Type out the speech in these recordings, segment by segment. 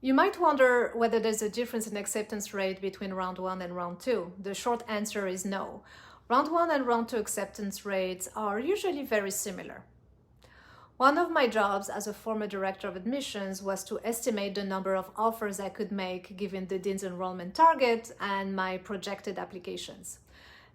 You might wonder whether there's a difference in acceptance rate between round 1 and round 2. The short answer is no. Round 1 and round 2 acceptance rates are usually very similar. One of my jobs as a former director of admissions was to estimate the number of offers I could make given the dean's enrollment target and my projected applications.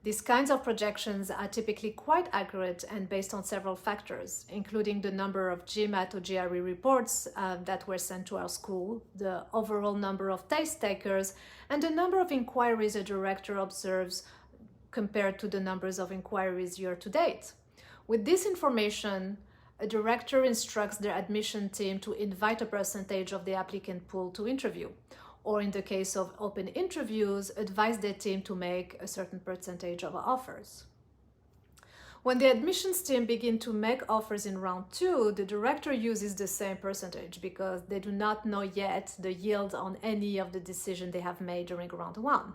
These kinds of projections are typically quite accurate and based on several factors, including the number of GMAT or GRE reports that were sent to our school, the overall number of test takers, and the number of inquiries a director observes compared to the numbers of inquiries year to date. With this information, a director instructs their admission team to invite a percentage of the applicant pool to interview, or in the case of open interviews, advise their team to make a certain percentage of offers. When the admissions team begin to make offers in round 2, the director uses the same percentage because they do not know yet the yield on any of the decisions they have made during round 1.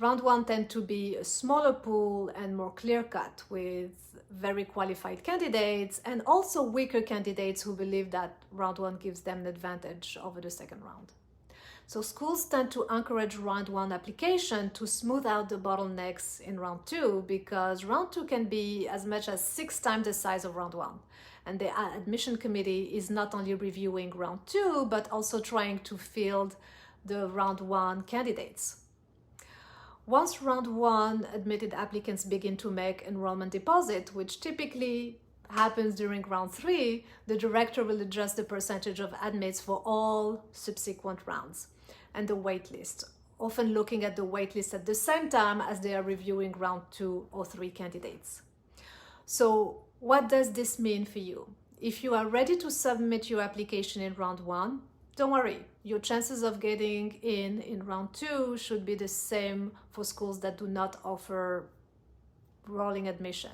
Round 1 tend to be a smaller pool and more clear-cut with very qualified candidates and also weaker candidates who believe that round 1 gives them an advantage over the second round. So schools tend to encourage round 1 application to smooth out the bottlenecks in round 2 because round 2 can be as much as 6 times the size of round 1. And the admission committee is not only reviewing round 2, but also trying to field the round 1 candidates. Once round 1 admitted applicants begin to make enrollment deposit, which typically happens during round 3, the director will adjust the percentage of admits for all subsequent rounds and the wait list, often looking at the wait list at the same time as they are reviewing round 2 or 3 candidates. So what does this mean for you? If you are ready to submit your application in round 1, don't worry, your chances of getting in round 2 should be the same for schools that do not offer rolling admission.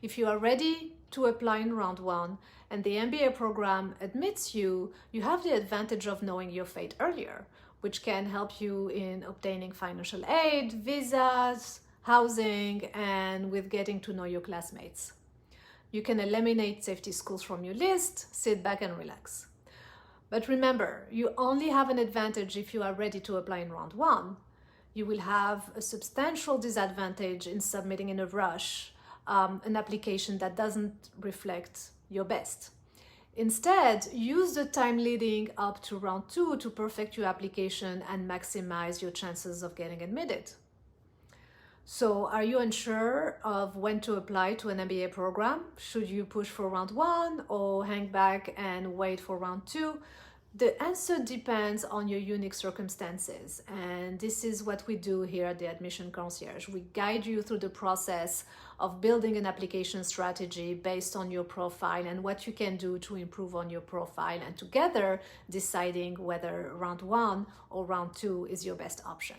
If you are ready to apply in round 1 and the MBA program admits you, you have the advantage of knowing your fate earlier, which can help you in obtaining financial aid, visas, housing, and with getting to know your classmates. You can eliminate safety schools from your list, sit back and relax. But remember, you only have an advantage if you are ready to apply in round 1. You will have a substantial disadvantage in submitting in a rush an application that doesn't reflect your best. Instead, use the time leading up to round 2 to perfect your application and maximize your chances of getting admitted. So, are you unsure of when to apply to an MBA program? Should you push for round 1 or hang back and wait for round 2? The answer depends on your unique circumstances, and this is what we do here at the Admission Concierge. We guide you through the process of building an application strategy based on your profile and what you can do to improve on your profile, and together deciding whether round 1 or round 2 is your best option.